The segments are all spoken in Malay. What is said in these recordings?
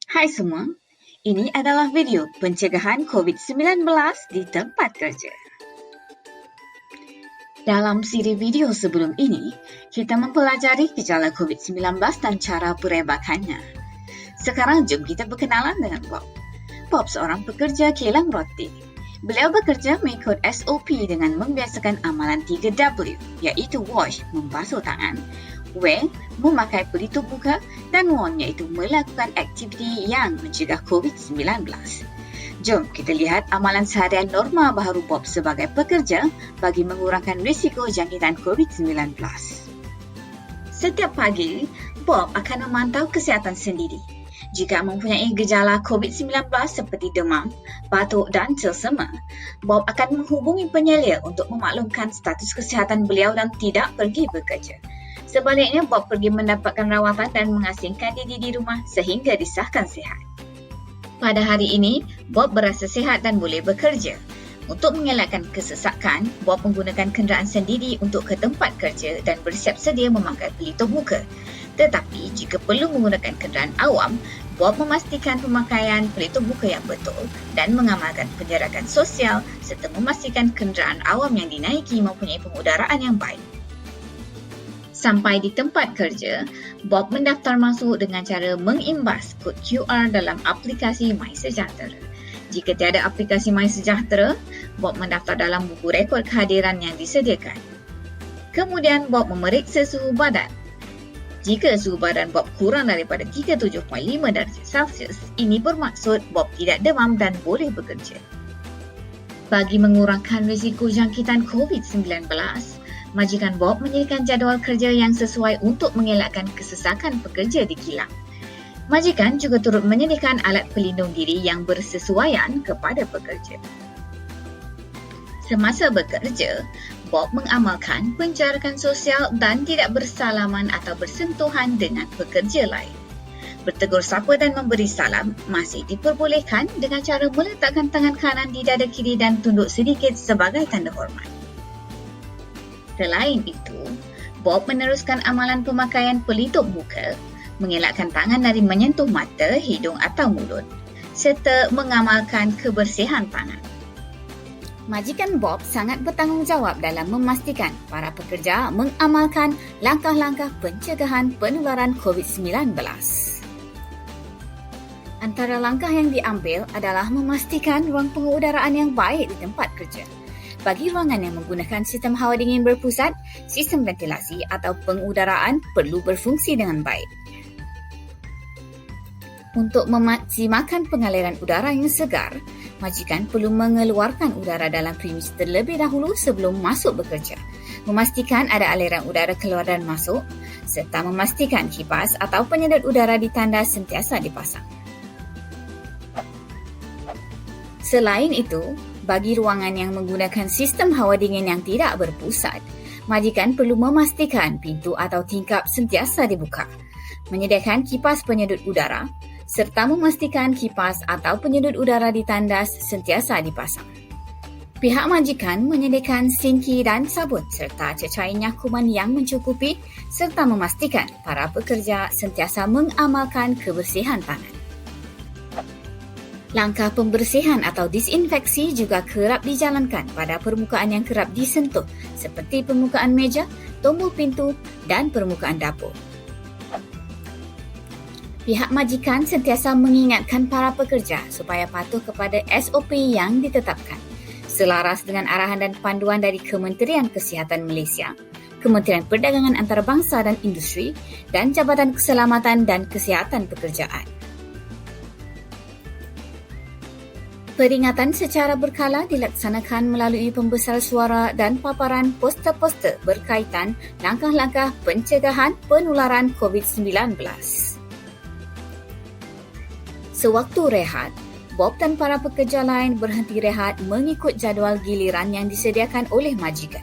Hai semua, ini adalah video pencegahan COVID-19 di tempat kerja. Dalam siri video sebelum ini, kita mempelajari gejala COVID-19 dan cara perebakannya. Sekarang jom kita berkenalan dengan Bob. Bob seorang pekerja kilang roti. Beliau bekerja mengikut SOP dengan membiasakan amalan 3W, iaitu wash, membasuh tangan, wear, memakai pelitup muka, dan on, iaitu melakukan aktiviti yang mencegah COVID-19. Jom kita lihat amalan seharian normal baharu Bob sebagai pekerja bagi mengurangkan risiko jangkitan COVID-19. Setiap pagi, Bob akan memantau kesihatan sendiri. Jika mempunyai gejala COVID-19 seperti demam, batuk dan selsema, Bob akan menghubungi penyelia untuk memaklumkan status kesihatan beliau dan tidak pergi bekerja. Sebaliknya, Bob pergi mendapatkan rawatan dan mengasingkan diri di rumah sehingga disahkan sihat. Pada hari ini, Bob berasa sihat dan boleh bekerja. Untuk mengelakkan kesesakan, Bob menggunakan kenderaan sendiri untuk ke tempat kerja dan bersiap sedia memakai pelitup muka. Tetapi, jika perlu menggunakan kenderaan awam, Bob memastikan pemakaian pelitup muka yang betul dan mengamalkan penjarakan sosial serta memastikan kenderaan awam yang dinaiki mempunyai pengudaraan yang baik. Sampai di tempat kerja, Bob mendaftar masuk dengan cara mengimbas kod QR dalam aplikasi MySejahtera. Jika tiada aplikasi MySejahtera, Bob mendaftar dalam buku rekod kehadiran yang disediakan. Kemudian, Bob memeriksa suhu badan. Jika suhu badan Bob kurang daripada 37.5 darjah Celsius, ini bermaksud Bob tidak demam dan boleh bekerja. Bagi mengurangkan risiko jangkitan COVID-19, majikan Bob menyediakan jadual kerja yang sesuai untuk mengelakkan kesesakan pekerja di kilang. Majikan juga turut menyediakan alat pelindung diri yang bersesuaian kepada pekerja. Semasa bekerja, Bob mengamalkan penjarakan sosial dan tidak bersalaman atau bersentuhan dengan pekerja lain. Bertegur sapa dan memberi salam masih diperbolehkan dengan cara meletakkan tangan kanan di dada kiri dan tunduk sedikit sebagai tanda hormat. Selain itu, Bob meneruskan amalan pemakaian pelitup muka, mengelakkan tangan dari menyentuh mata, hidung atau mulut, serta mengamalkan kebersihan tangan. Majikan Bob sangat bertanggungjawab dalam memastikan para pekerja mengamalkan langkah-langkah pencegahan penularan COVID-19. Antara langkah yang diambil adalah memastikan ruang pengudaraan yang baik di tempat kerja. Bagi ruangan yang menggunakan sistem hawa dingin berpusat, sistem ventilasi atau pengudaraan perlu berfungsi dengan baik. Untuk memaksimalkan pengaliran udara yang segar, majikan perlu mengeluarkan udara dalam premis terlebih dahulu sebelum masuk bekerja, memastikan ada aliran udara keluar dan masuk, serta memastikan kipas atau penyedot udara di tandas sentiasa dipasang. Selain itu, bagi ruangan yang menggunakan sistem hawa dingin yang tidak berpusat, majikan perlu memastikan pintu atau tingkap sentiasa dibuka, menyediakan kipas penyedot udara, serta memastikan kipas atau penyedot udara di tandas sentiasa dipasang. Pihak majikan menyediakan sinki dan sabun serta cecair nyakuman yang mencukupi serta memastikan para pekerja sentiasa mengamalkan kebersihan tangan. Langkah pembersihan atau disinfeksi juga kerap dijalankan pada permukaan yang kerap disentuh seperti permukaan meja, tombol pintu dan permukaan dapur. Pihak majikan sentiasa mengingatkan para pekerja supaya patuh kepada SOP yang ditetapkan, selaras dengan arahan dan panduan dari Kementerian Kesihatan Malaysia, Kementerian Perdagangan Antarabangsa dan Industri, dan Jabatan Keselamatan dan Kesihatan Pekerjaan. Peringatan secara berkala dilaksanakan melalui pembesar suara dan paparan poster-poster berkaitan langkah-langkah pencegahan penularan COVID-19. Sewaktu rehat, Bob dan para pekerja lain berhenti rehat mengikut jadual giliran yang disediakan oleh majikan.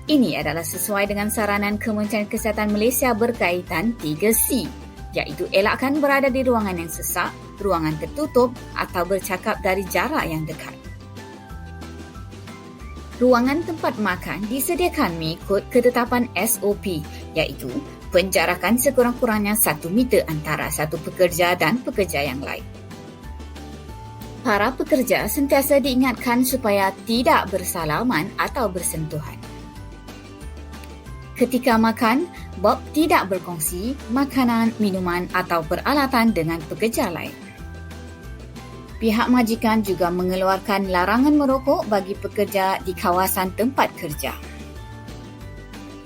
Ini adalah sesuai dengan saranan Kementerian Kesihatan Malaysia berkaitan 3C, iaitu elakkan berada di ruangan yang sesak, ruangan tertutup atau bercakap dari jarak yang dekat. Ruangan tempat makan disediakan mengikut ketetapan SOP, iaitu penjarakan sekurang-kurangnya 1 meter antara satu pekerja dan pekerja yang lain. Para pekerja sentiasa diingatkan supaya tidak bersalaman atau bersentuhan. Ketika makan, Bob tidak berkongsi makanan, minuman atau peralatan dengan pekerja lain. Pihak majikan juga mengeluarkan larangan merokok bagi pekerja di kawasan tempat kerja.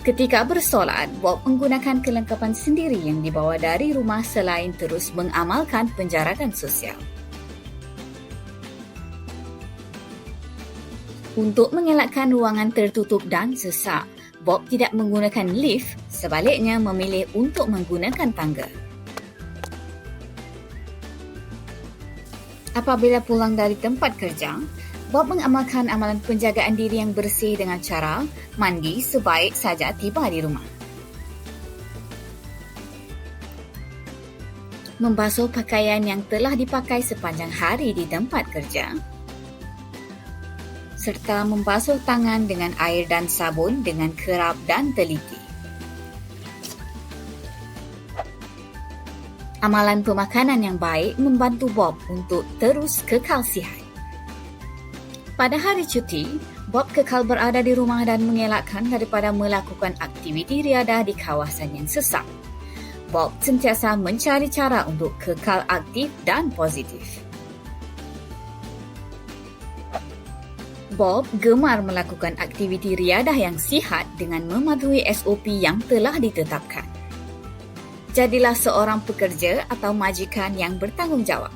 Ketika bersolat, Bob menggunakan kelengkapan sendiri yang dibawa dari rumah selain terus mengamalkan penjarakan sosial. Untuk mengelakkan ruangan tertutup dan sesak, Bob tidak menggunakan lift, sebaliknya memilih untuk menggunakan tangga. Apabila pulang dari tempat kerja, Bob mengamalkan amalan penjagaan diri yang bersih dengan cara mandi sebaik saja tiba di rumah. Membasuh pakaian yang telah dipakai sepanjang hari di tempat kerja, serta membasuh tangan dengan air dan sabun dengan kerap dan teliti. Amalan pemakanan yang baik membantu Bob untuk terus kekal sihat. Pada hari cuti, Bob kekal berada di rumah dan mengelakkan daripada melakukan aktiviti riadah di kawasan yang sesak. Bob sentiasa mencari cara untuk kekal aktif dan positif. Bob gemar melakukan aktiviti riadah yang sihat dengan mematuhi SOP yang telah ditetapkan. Jadilah seorang pekerja atau majikan yang bertanggungjawab.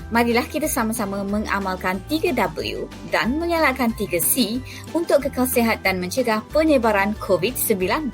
Marilah kita sama-sama mengamalkan 3W dan mengelakkan 3C untuk kekal sihat dan mencegah penyebaran COVID-19.